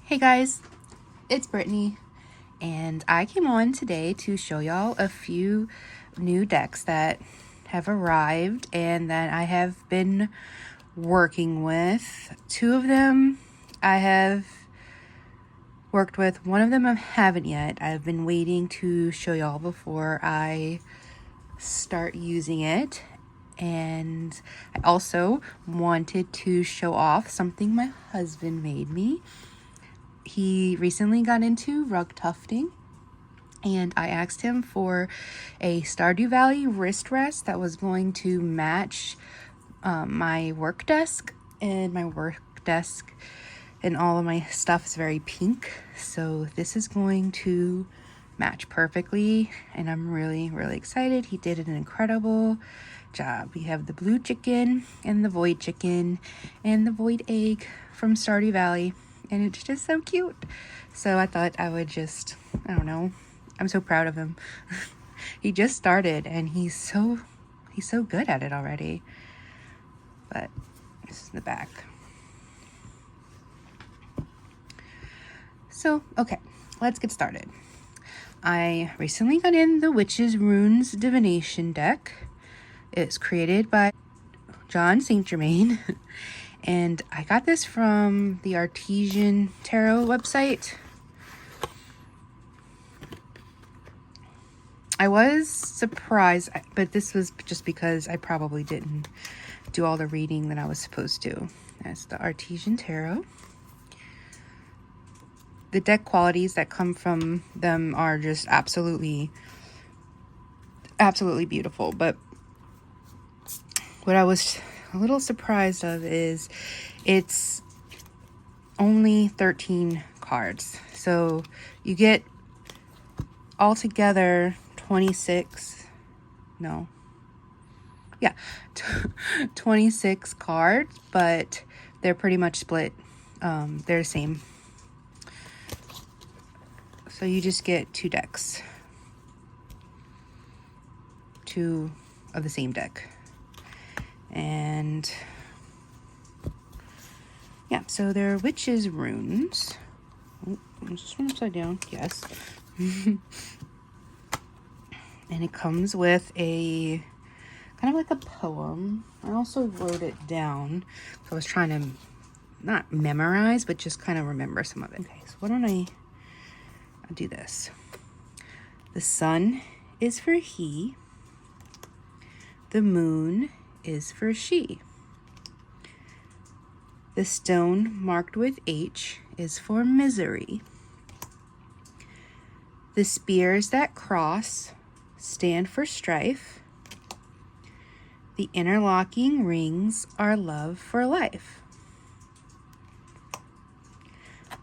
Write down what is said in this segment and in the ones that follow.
Hey guys, it's Brittany, and I came on today to show y'all a few new decks that have arrived and that I have been working with. Two of them I have worked with, one of them I haven't yet. I've been waiting to show y'all before I start using it. And I also wanted to show off something my husband made me. He recently got into rug tufting, and I asked him for a Stardew Valley wrist rest that was going to match my work desk, and my work desk and all of my stuff is very pink, so this is going to match perfectly, and I'm really excited. He did an incredible job. We have the blue chicken and the void chicken and the void egg from Stardew Valley, and it's just so cute. So I thought I would just, I don't know, I'm so proud of him. He just started and he's so good at it already. But this is the back. So, okay, let's get started. I recently got in the Witch's Runes Divination deck. It's created by John St. Germain. And I got this from the Artesian Tarot website. I was surprised, but this was just because I probably didn't do all the reading that I was supposed to. That's the Artesian Tarot. The deck qualities that come from them are just absolutely beautiful. But what I was a little surprised of is it's only 13 cards. So you get altogether 26 cards, but they're pretty much split. They're the same. So you just get two decks. Two of the same deck. And yeah, so they're Witch's Runes. Oh, is this one upside down? Yes. And it comes with a kind of like a poem. I also wrote it down. So I was trying to not memorize, but just kind of remember some of it. Okay, so why don't I'll do this. The sun is for he. The moon is for she. The stone marked with H is for misery. The spears that cross stand for strife. The interlocking rings are love for life.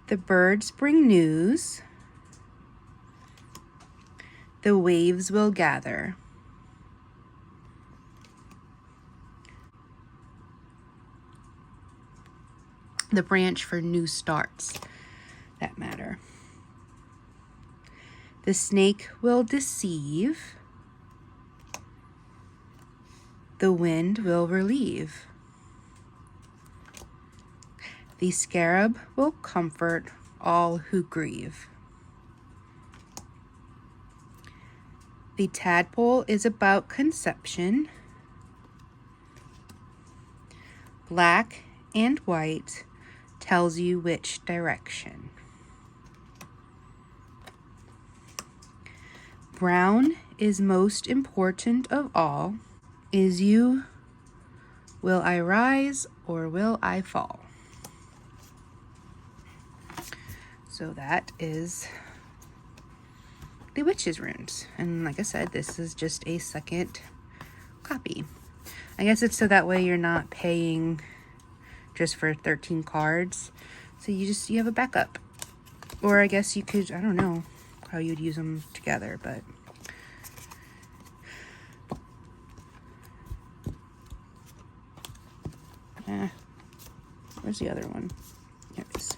The birds bring news. The waves will gather. The branch for new starts that matter. The snake will deceive. The wind will relieve. The scarab will comfort all who grieve. The tadpole is about conception. Black and white tells you which direction. Brown is most important of all. Is you, will I rise or will I fall? So that is the Witch's Runes. And like I said, this is just a second copy. I guess it's so that way you're not paying just for 13 cards. So you have a backup. Or I guess you could, I don't know how you'd use them together, but where's the other one? Here it is.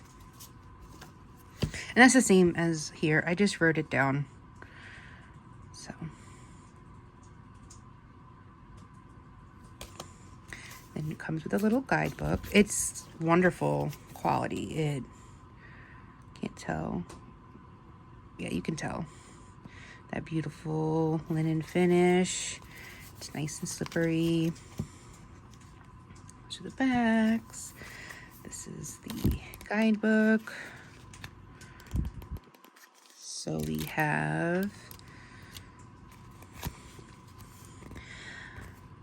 And that's the same as here. I just wrote it down. So. Then it comes with a little guidebook. It's wonderful quality. Can't tell. Yeah, you can tell. That beautiful linen finish. It's nice and slippery. To the backs. This is the guidebook. So we have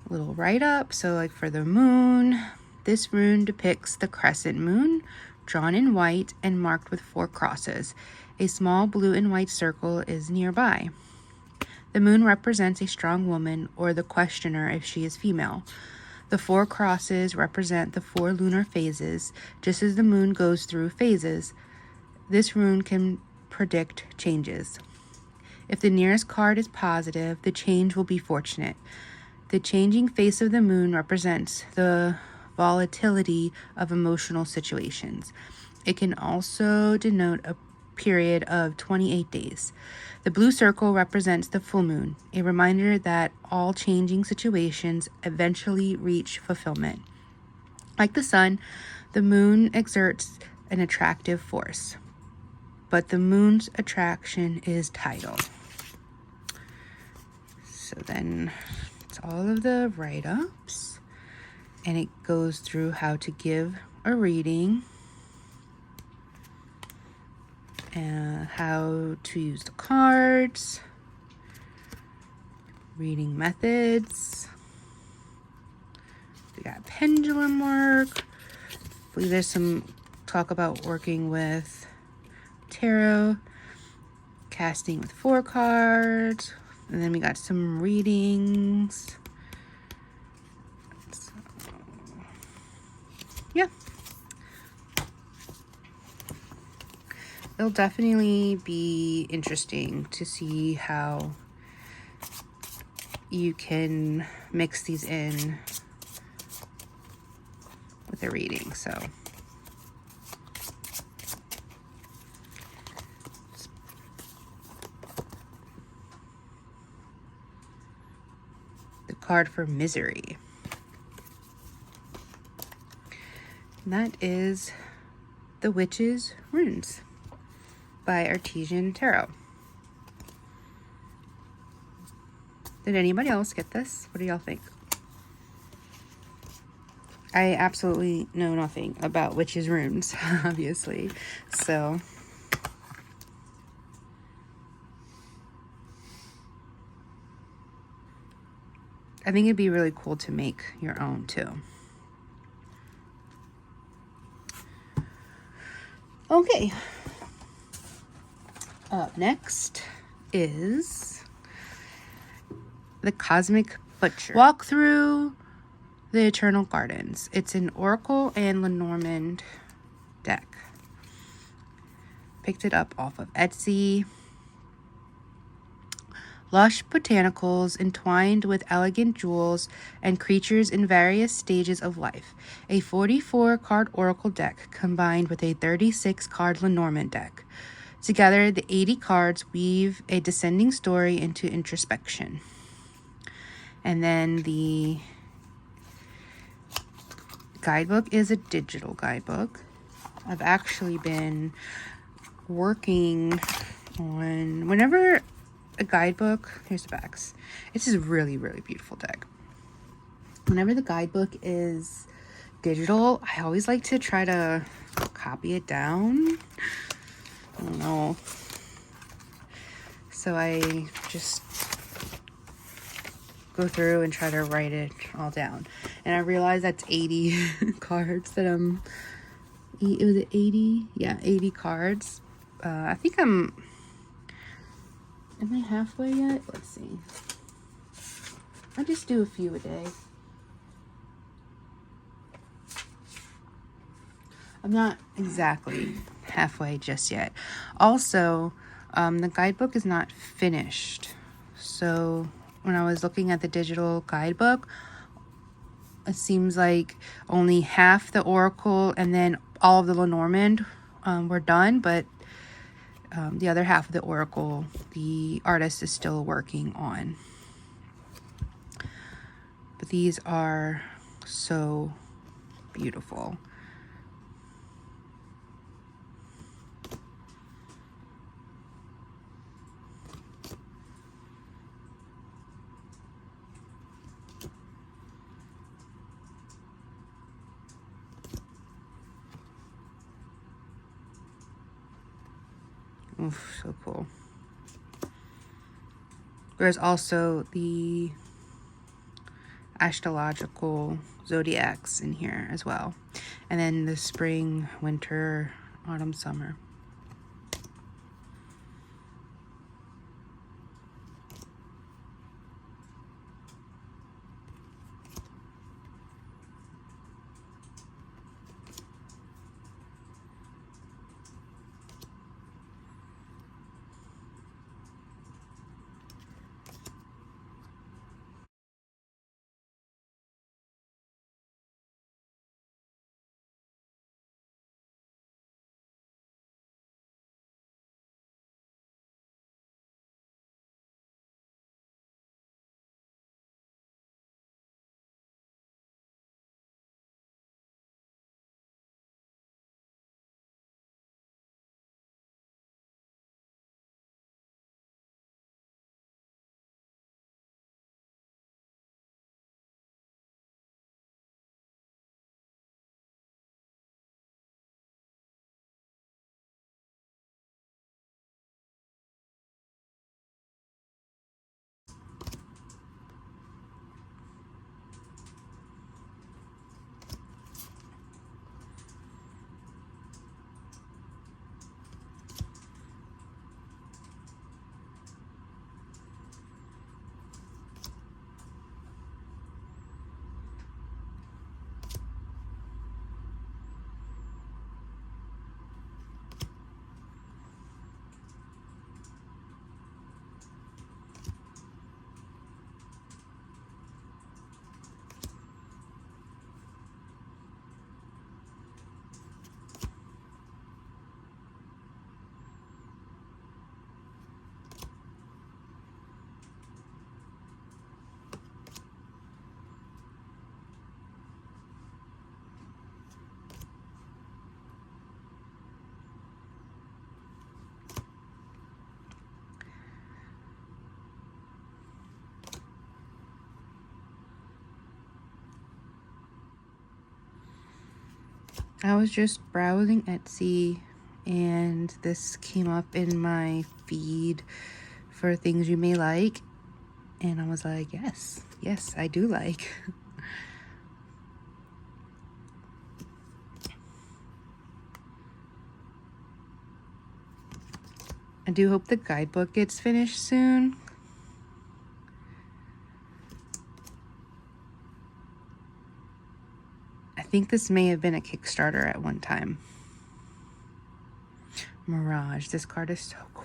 a little write-up. So like for the moon, this rune depicts the crescent moon, drawn in white and marked with 4 crosses. A small blue and white circle is nearby. The moon represents a strong woman or the questioner if she is female. The 4 crosses represent the 4 lunar phases. Just as the moon goes through phases, this rune can predict changes. If the nearest card is positive, the change will be fortunate. The changing face of the moon represents the volatility of emotional situations. It can also denote a period of 28 days. The blue circle represents the full moon, a reminder that all changing situations eventually reach fulfillment. Like the sun, the moon exerts an attractive force, but the moon's attraction is tidal. So then it's all of the write-ups, and it goes through how to give a reading, and how to use the cards, reading methods. We got pendulum work. There's some talk about working with tarot, casting with 4 cards, and then we got some readings. So, yeah. It'll definitely be interesting to see how you can mix these in with a reading. So the card for misery. And that is the Witch's Runes by Artesian Tarot. Did anybody else get this? What do y'all think? I absolutely know nothing about Witch's Runes, obviously. So I think it'd be really cool to make your own too. Okay. Up next is the Cosmic Butcher. Walk through the Eternal Gardens. It's an Oracle and Lenormand deck. Picked it up off of Etsy. Lush botanicals entwined with elegant jewels and creatures in various stages of life. A 44-card Oracle deck combined with a 36-card Lenormand deck. Together, the 80 cards weave a descending story into introspection. And then the guidebook is a digital guidebook. I've actually been working on, whenever a guidebook, here's the backs. It's just really, really beautiful deck. Whenever the guidebook is digital, I always like to try to copy it down. I don't know. So I just go through and try to write it all down. And I realized that's 80 cards that it was 80? Yeah, 80 cards. I think am I halfway yet? Let's see. I just do a few a day. I'm not exactly halfway just yet. Also, the guidebook is not finished. So when I was looking at the digital guidebook, it seems like only half the Oracle and then all of the Lenormand were done, but the other half of the Oracle, the artist is still working on. But these are so beautiful. Oof, so cool. There's also the astrological zodiacs in here as well. And then the spring, winter, autumn, summer. I was just browsing Etsy and this came up in my feed for things you may like. And I was like, yes, I do like. I do hope the guidebook gets finished soon. I think this may have been a Kickstarter at one time. Mirage. This card is so cool.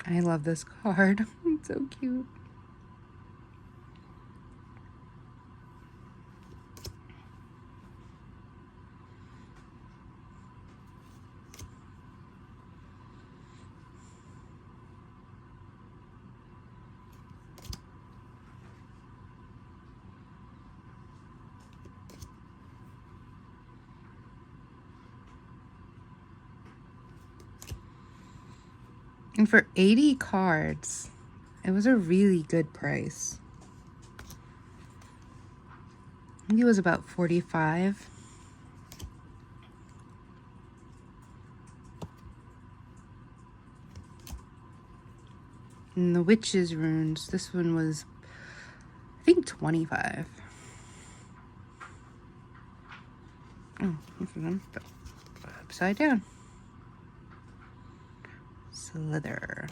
I love this card. It's so cute. And for 80 cards, it was a really good price. I think it was about 45. And the Witch's Runes, this one was I think 25. Oh, this is them upside down. Slither.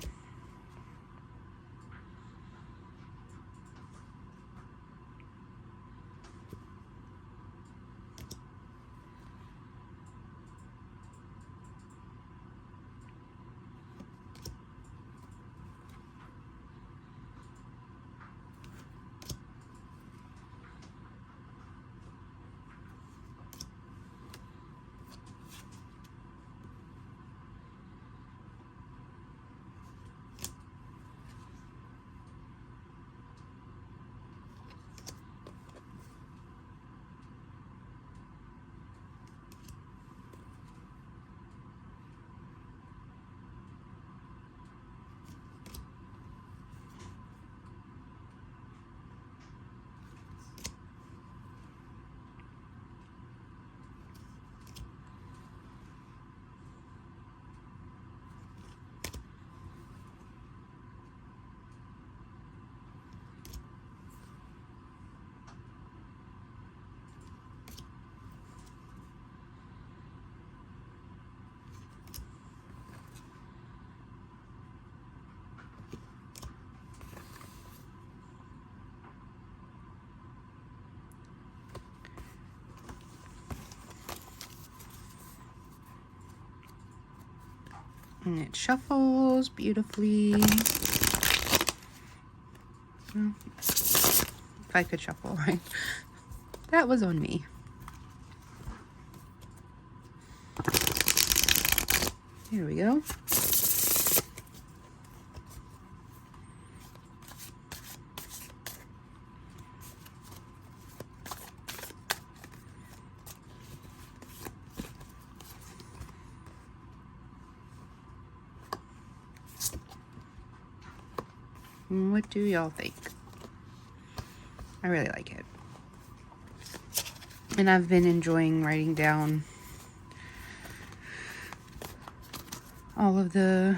And it shuffles beautifully. Well, if I could shuffle, right? That was on me. Here we go. What do y'all think? I really like it. And I've been enjoying writing down all of the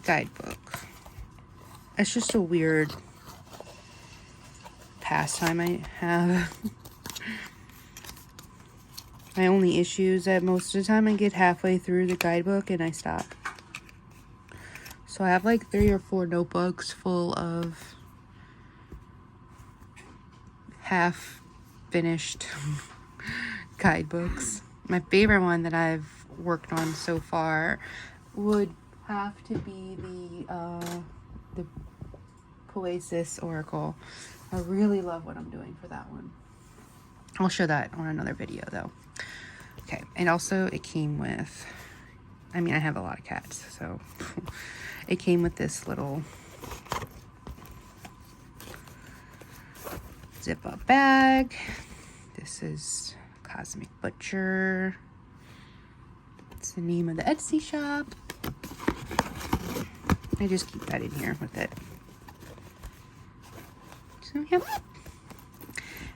guidebook. It's just a weird pastime I have. My only issue is that most of the time I get halfway through the guidebook and I stop. So I have like 3 or 4 notebooks full of half finished guidebooks. My favorite one that I've worked on so far would have to be the Poesis Oracle. I really love what I'm doing for that one. I'll show that on another video though. Okay, and also it came with, I mean, I have a lot of cats, so it came with this little zip up bag. This is Cosmic Butcher. It's the name of the Etsy shop. I just keep that in here with it. So, yep.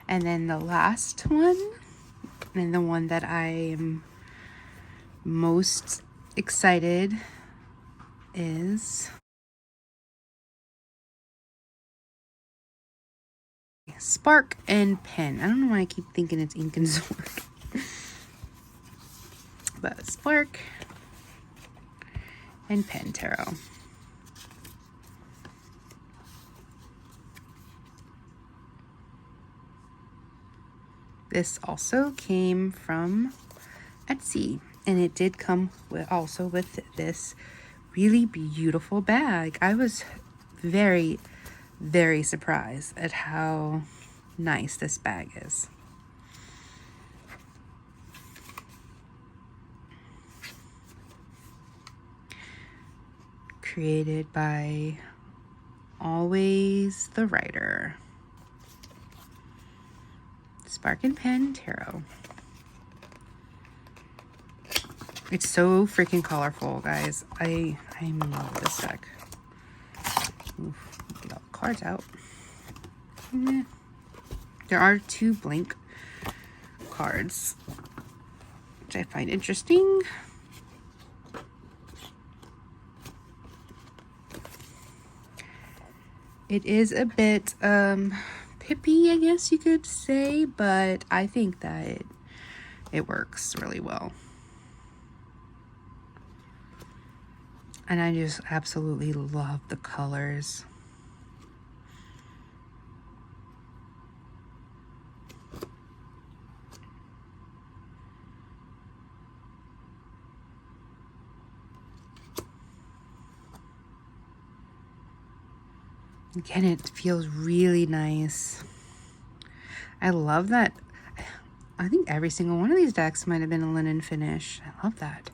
And then the last one, and the one that I am most excited is Spark and Pen. I don't know why I keep thinking it's Ink and Sword. But Spark and Pen Tarot. This also came from Etsy, and it did come with also with this really beautiful bag. I was very, very surprised at how nice this bag is. Created by Always the Writer. Spark and Pen Tarot. It's so freaking colorful, guys. I love this deck. Oof, get all the cards out. There are 2 blank cards, which I find interesting. It is a bit pippy, I guess you could say, but I think that it works really well. And I just absolutely love the colors. Again, it feels really nice. I love that. I think every single one of these decks might have been a linen finish. I love that.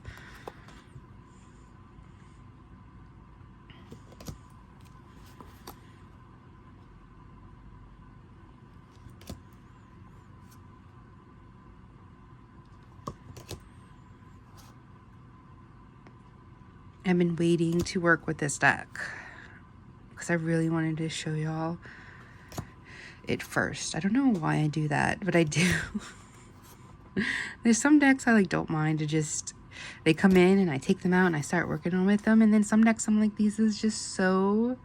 I've been waiting to work with this deck because I really wanted to show y'all it first. I don't know why I do that, but I do. There's some decks I like don't mind to just, they come in and I take them out and I start working on with them. And then some decks I'm like, these is just so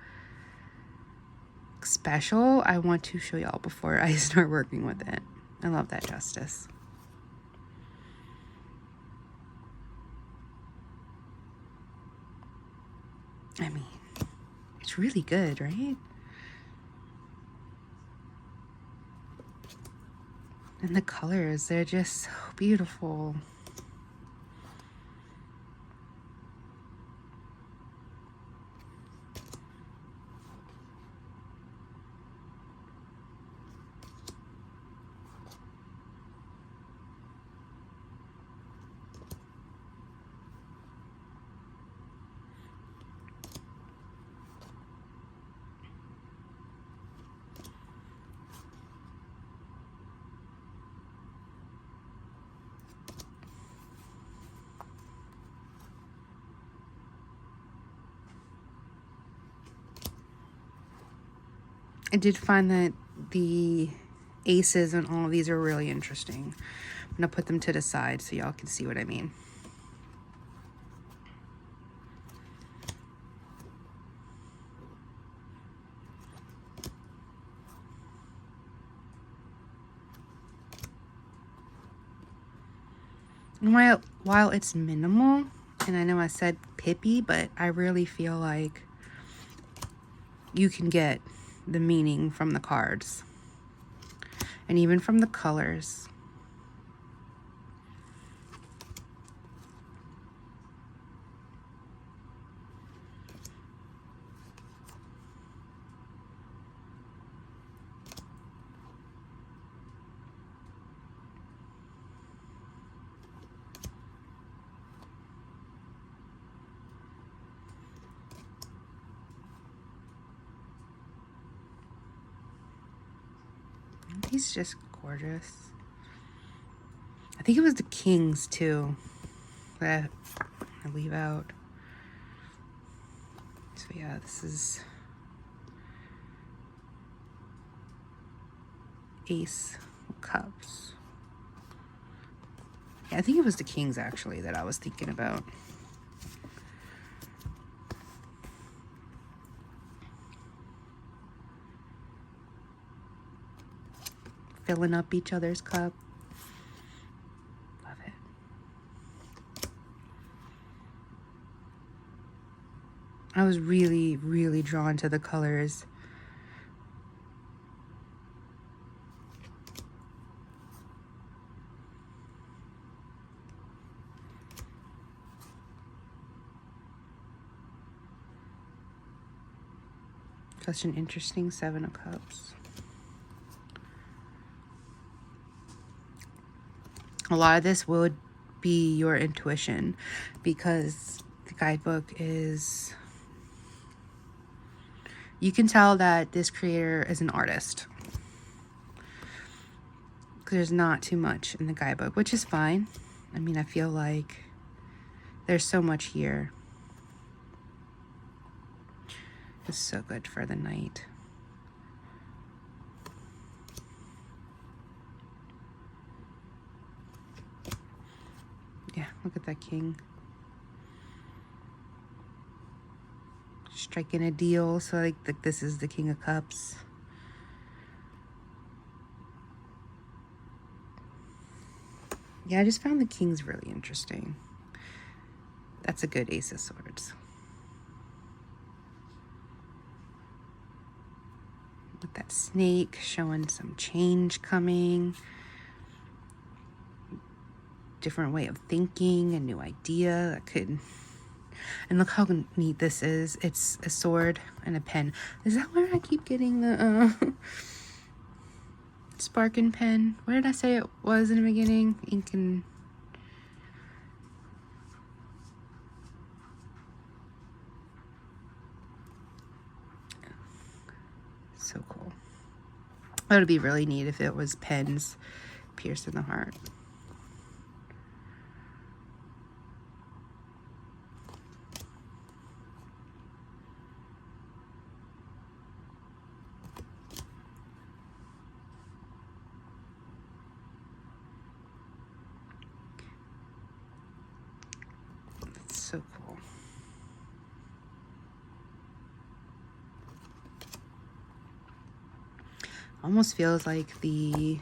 special. I want to show y'all before I start working with it. I love that Justice. I mean, it's really good, right? And the colors, they're just so beautiful. I did find that the aces on all of these are really interesting. I'm going to put them to the side so y'all can see what I mean. And while it's minimal, and I know I said pippy, but I really feel like you can get the meaning from the cards and even from the colors. He's just gorgeous. I think it was the Kings too that I leave out. So yeah, this is Ace of Cups. Yeah, I think it was the Kings actually that I was thinking about. Filling up each other's cup. Love it. I was really, really drawn to the colors. Such an interesting Seven of Cups. A lot of this would be your intuition because the guidebook is, you can tell that this creator is an artist. There's not too much in the guidebook, which is fine. I mean, I feel like there's so much here. It's so good for the night. Yeah, look at that King. striking a deal. So like this is the King of Cups. Yeah, I just found the Kings really interesting. That's a good Ace of Swords. With that snake showing some change coming. Different way of thinking, a new idea that could... And look how neat this is. It's a sword and a pen. Is that where I keep getting the Sparkin pen? What did I say it was in the beginning? Ink and... So cool. That would be really neat if it was pens pierced in the heart. That's so cool. Almost feels like the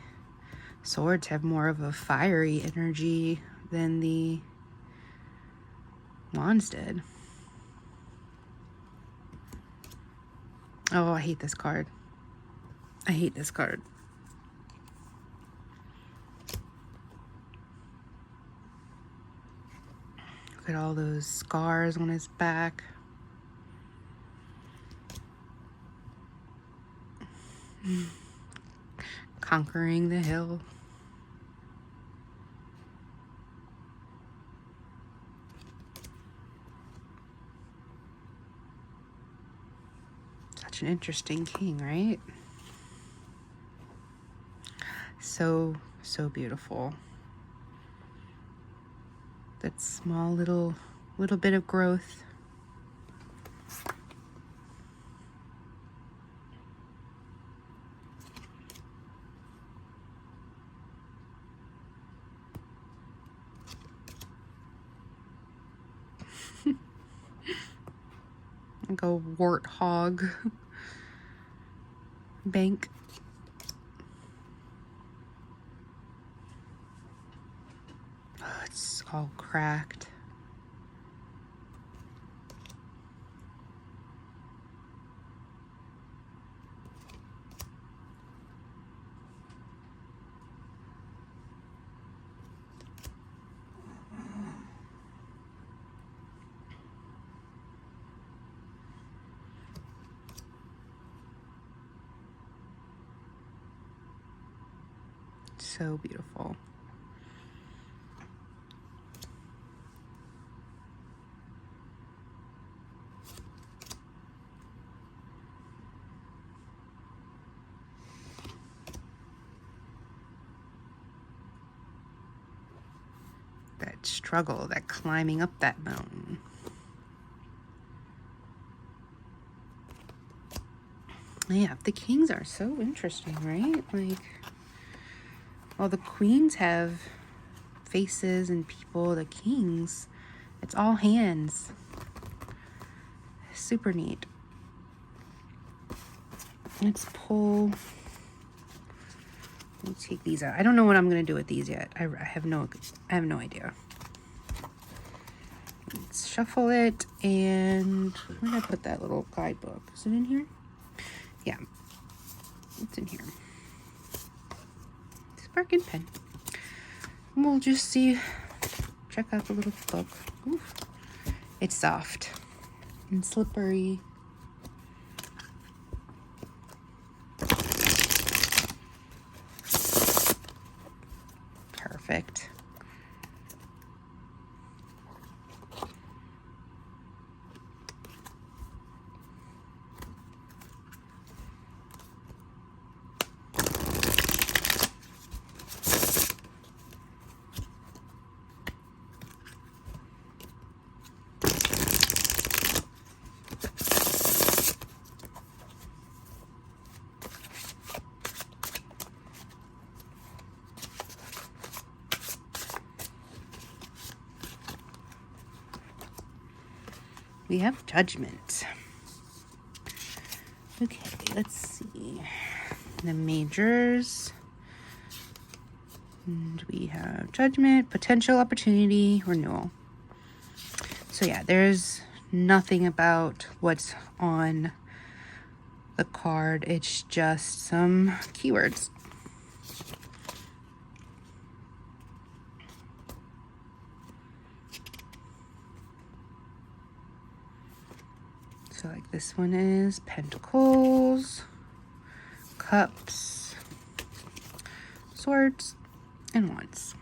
swords have more of a fiery energy than the wands did. Oh, I hate this card. I hate this card. Look at all those scars on his back. Conquering the hill. Such an interesting king, right? So beautiful. That small little bit of growth. Like a warthog bank. Oh, it's all cracked. So beautiful. That struggle, that climbing up that mountain. Yeah, the kings are so interesting, right? Like, well, the queens have faces and people. The kings, it's all hands. Super neat. Let's pull. Let's take these out. I don't know what I'm gonna do with these yet. I have no idea. Let's shuffle it, and where did I put that little guidebook? Is it in here? Yeah, it's in here. Sparkin pen. And we'll just see. Check out the little book. Oof. It's soft and slippery. Perfect. We have Judgment. Okay, let's see. The majors. And we have judgment, potential, opportunity, renewal. So yeah, there's nothing about what's on the card. It's just some keywords. So like this one is Pentacles, Cups, Swords, and Wands.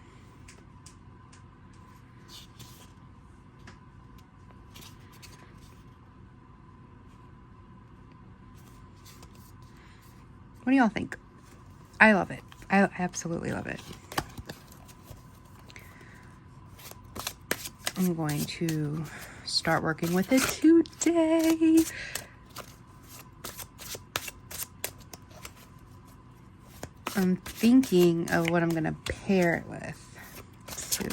What do y'all think? I love it. I absolutely love it. I'm going to start working with it today. I'm thinking of what I'm going to pair it with. So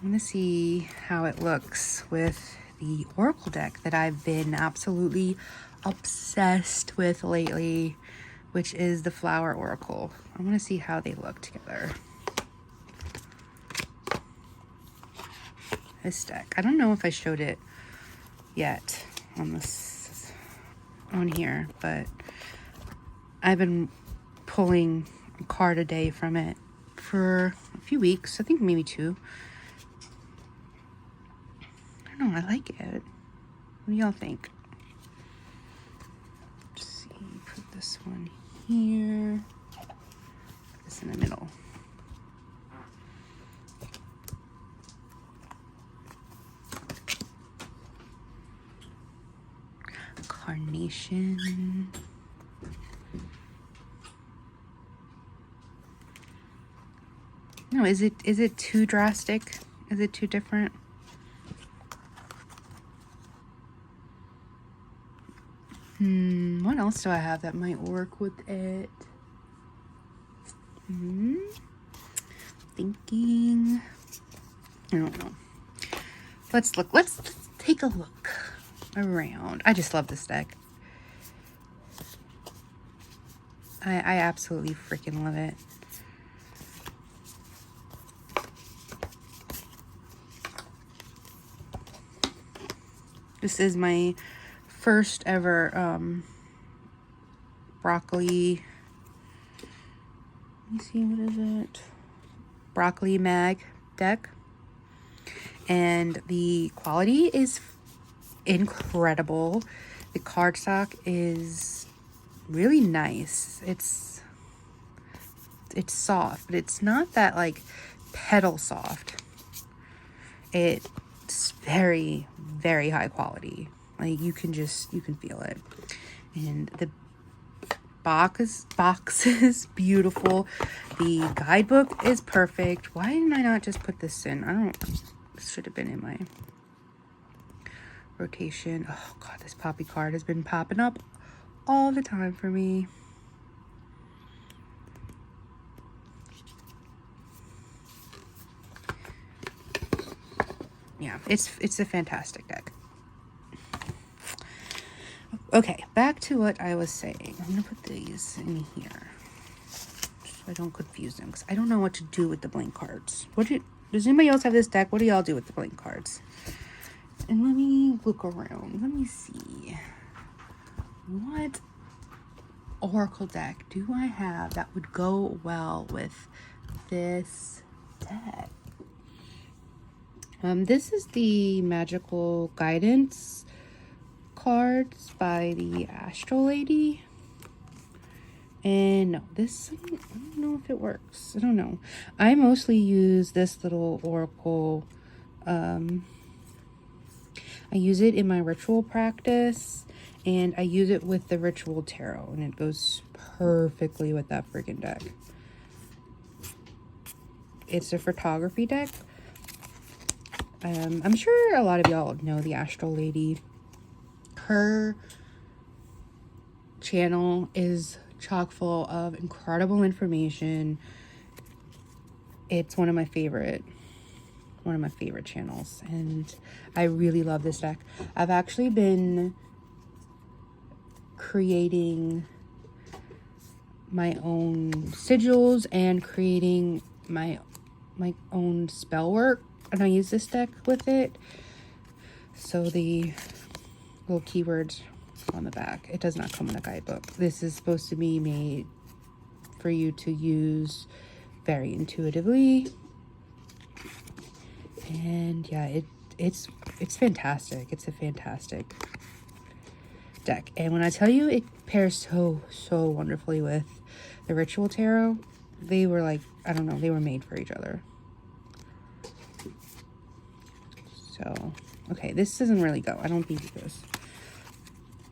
I'm going to see how it looks with the Oracle deck that I've been absolutely obsessed with lately, which is the Flower Oracle. I want to see how they look together. This deck. I don't know if I showed it yet on this on here, but I've been pulling a card a day from it for a few weeks. I think maybe 2. I don't know. I like it. What do y'all think? Let's see. Put this one here. Put this in the middle. Carnation. No, is it too drastic? Is it too different? What else do I have that might work with it? Thinking. I don't know. Let's look. Let's take a look around. I just love this deck. I absolutely freaking love it. This is my first ever broccoli. Let me see, what is it? Broccoli mag deck. And the quality is incredible. The cardstock is really nice. It's soft, but it's not that like petal soft. It's very, very high quality. Like you can feel it. And the box is beautiful. The guidebook is perfect. Why didn't I not just put this in? This should have been in my rotation. Oh god, this poppy card has been popping up all the time for me. Yeah, it's a fantastic deck. Okay, back to what I was saying. I'm gonna put these in here so I don't confuse them, because I don't know what to do with the blank cards. Does anybody else have this deck? What do y'all do with the blank cards? And let me look around. Let me see. What Oracle deck do I have that would go well with this deck? This is the Magical Guidance cards by the Astral Lady. And no, this, I don't know if it works. I don't know. I mostly use this little Oracle. I use it in my ritual practice, and I use it with the Ritual Tarot, and it goes perfectly with that freaking deck. It's a photography deck. I'm sure a lot of y'all know the Astral Lady. Her channel is chock full of incredible information. It's one of my favorite channels, and I really love this deck. I've actually been creating my own sigils and creating my own spell work, and I use this deck with it. So the little keywords on the back, it does not come in a guidebook. This is supposed to be made for you to use very intuitively, and yeah, it's fantastic. It's a fantastic deck, and when I tell you it pairs so wonderfully with the Ritual Tarot, they were like, I don't know, they were made for each other. So okay, this doesn't really go. I don't think it goes.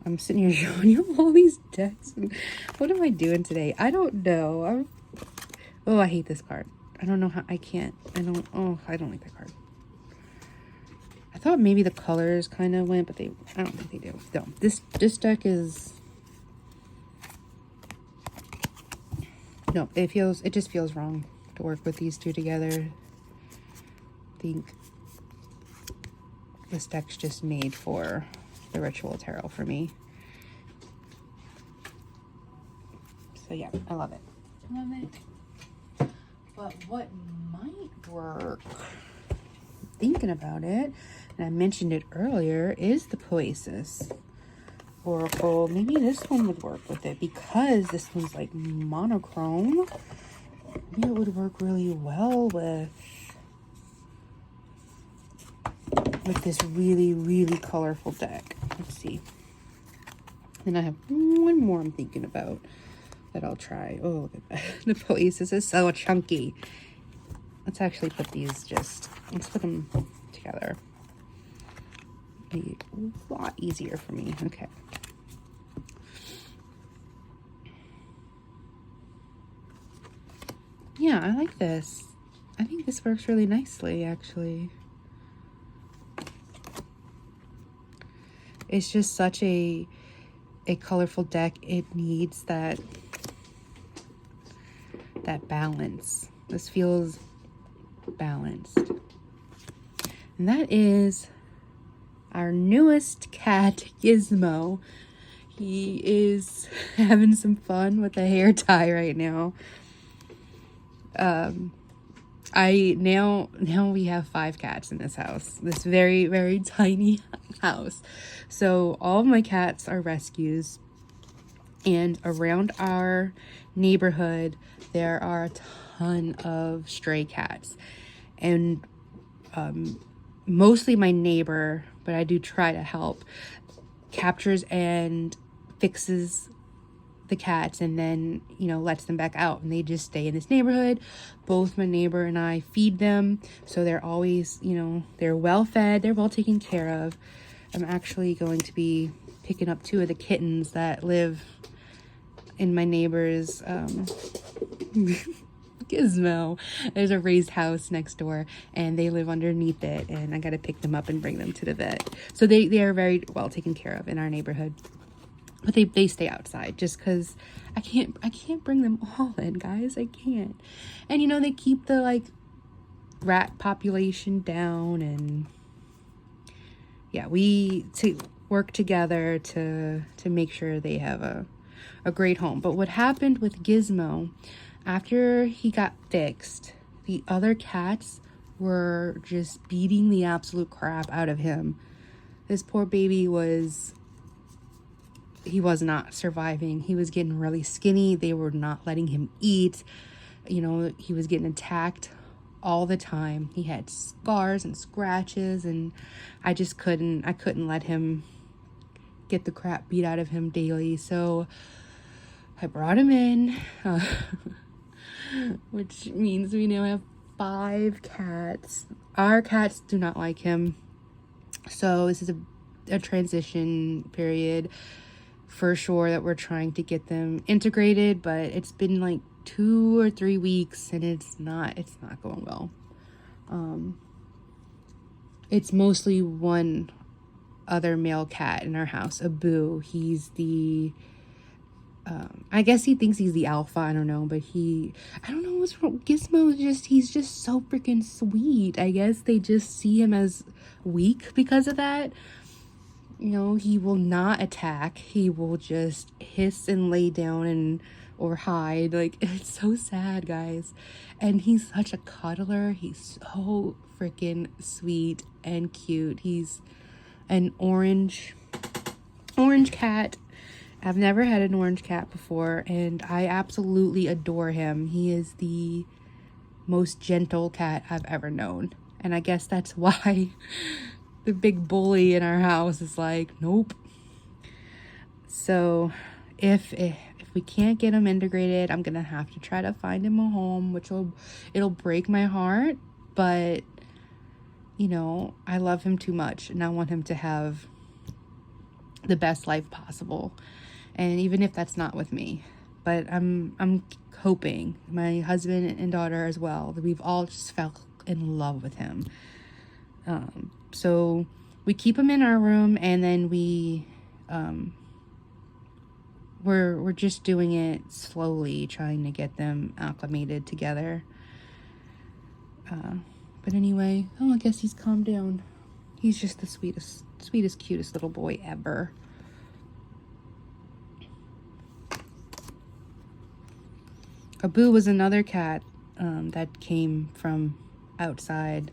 I'm sitting here showing you all these decks. What am I doing today? I don't know. Oh, I hate this card. I don't know how. I don't like that card. I thought maybe the colors kind of went, but I don't think they do. No, this deck is, no, it just feels wrong to work with these two together. I think this deck's just made for the Ritual Tarot for me. So yeah, I love it. But what might work, thinking about it, and I mentioned it earlier, is the Poesis Oracle. Maybe this one would work with it because this one's like monochrome. Maybe it would work really well with this really colorful deck. Let's see. Then I have one more I'm thinking about that I'll try. Oh, look at that. The Poesis is so chunky. Let's actually put these let's put them together. Be a lot easier for me. Okay. Yeah, I like this. I think this works really nicely, actually. It's just such a colorful deck. It needs that balance. This feels balanced. And that is our newest cat, Gizmo. He is having some fun with a hair tie right now. Now we have 5 cats in this house. This very tiny house. So all of my cats are rescues. And around our neighborhood, there are a ton of stray cats. And mostly my neighbor, but I do try to help, captures and fixes the cats and then, lets them back out, and they just stay in this neighborhood. Both my neighbor and I feed them, so they're always, they're well fed, they're well taken care of. I'm actually going to be picking up 2 of the kittens that live in my neighbor's Gizmo. There's a raised house next door and they live underneath it, and I got to pick them up and bring them to the vet. So they are very well taken care of in our neighborhood. But they stay outside just because I can't bring them all in, guys. I can't. And they keep the rat population down, and yeah, we work together to make sure they have a great home. But what happened with Gizmo, after he got fixed, the other cats were just beating the absolute crap out of him. This poor baby was not surviving. He was getting really skinny. They were not letting him eat. He was getting attacked all the time. He had scars and scratches, and I couldn't let him get the crap beat out of him daily. So I brought him in, which means we now have 5 cats. Our cats do not like him. So this is a transition period for sure, that we're trying to get them integrated, but it's been 2 or 3 weeks and it's not going well. It's mostly one other male cat in our house, Abu. He's the I guess he thinks he's the alpha, I don't know, but I don't know what's wrong. Gizmo he's just so freaking sweet. I guess they just see him as weak because of that. You know, he will not attack. He will just hiss and lay down and or hide. Like, it's so sad, guys. And he's such a cuddler. He's so freaking sweet and cute. He's an orange cat. I've never had an orange cat before, and I absolutely adore him. He is the most gentle cat I've ever known. And I guess that's why the big bully in our house is like, nope. So if we can't get him integrated, I'm gonna have to try to find him a home, it'll break my heart, but you know, I love him too much and I want him to have the best life possible. And even if that's not with me, but I'm hoping, my husband and daughter as well, that we've all just fell in love with him. So we keep him in our room, and then we're just doing it slowly, trying to get them acclimated together. But anyway, I guess he's calmed down. He's just the sweetest, cutest little boy ever. Abu was another cat that came from outside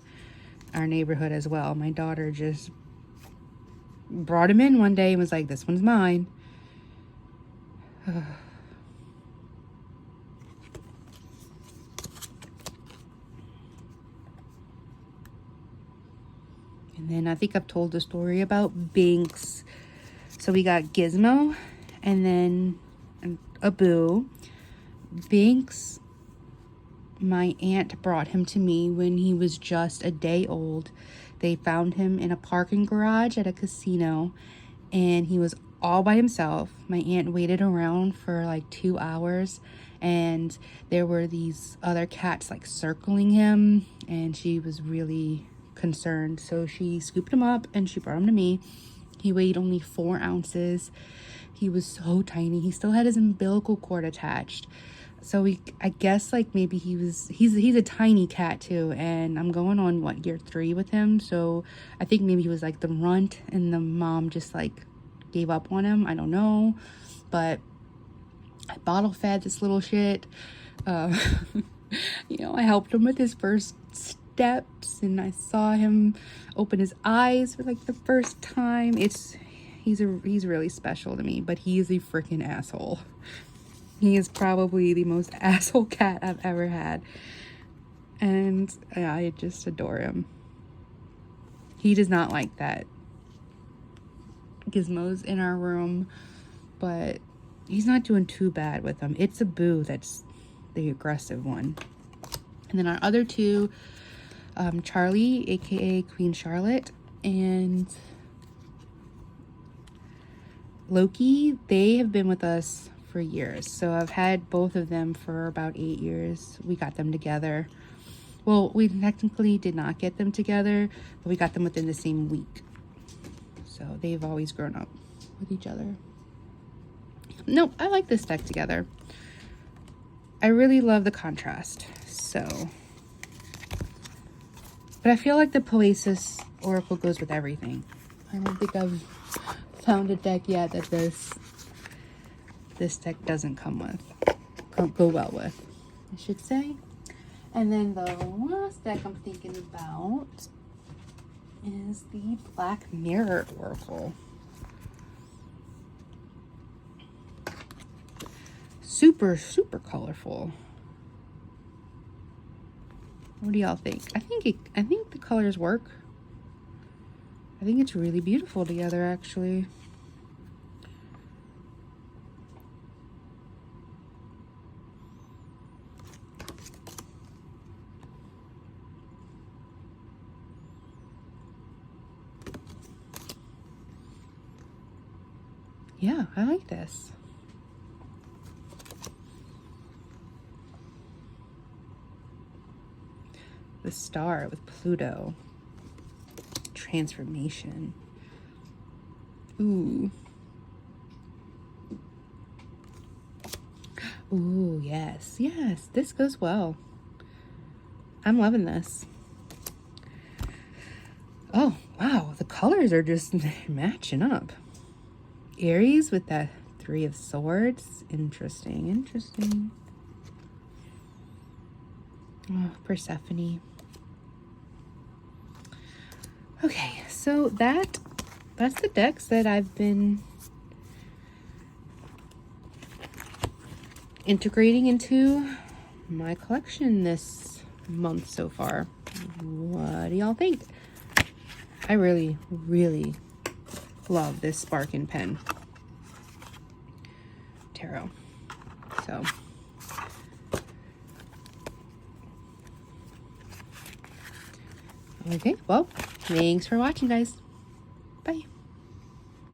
our neighborhood as well. My daughter just brought him in one day and was like, this one's mine. And then I think I've told the story about Binks. So we got Gizmo and then Abu. Binks, my aunt brought him to me when he was just a day old. They found him in a parking garage at a casino, and he was all by himself. My aunt waited around for like 2 hours, and there were these other cats like circling him, and she was really concerned. So she scooped him up and she brought him to me. He weighed only 4 ounces. He was so tiny. He still had his umbilical cord attached. So I guess like maybe he's a tiny cat too, and I'm going on year 3 with him. So I think maybe he was like the runt and the mom just like gave up on him. I don't know, but I bottle fed this little shit. You know, I helped him with his first steps, and I saw him open his eyes for like the first time. He's really special to me, but he is a freaking asshole. He is probably the most asshole cat I've ever had. And I just adore him. He does not like that Gizmo's in our room, but he's not doing too bad with them. It's Abu that's the aggressive one. And then our other two, Charlie, aka Queen Charlotte, and Loki, they have been with us for years. So I've had both of them for about 8 years. We got them together. Well, we technically did not get them together, but we got them within the same week. So they've always grown up with each other. Nope, I like this deck together. I really love the contrast. So, but I feel like the Poesis Oracle goes with everything. I don't think I've found a deck yet that this deck doesn't go well with, I should say. And then the last deck I'm thinking about is the Black Mirror Oracle. Super, super colorful. What do y'all think? I think the colors work. I think it's really beautiful together, actually. Yeah, I like this. The Star with Pluto. Transformation. Ooh. Ooh, yes. Yes, this goes well. I'm loving this. Oh, wow. the colors are just matching up. Aries with that 3 of Swords. Interesting, interesting. Oh, Persephone. Okay, so that's the decks that I've been integrating into my collection this month so far. What do y'all think? I really, really love this Sparkin Pen tarot. So okay, well, thanks for watching, guys. Bye.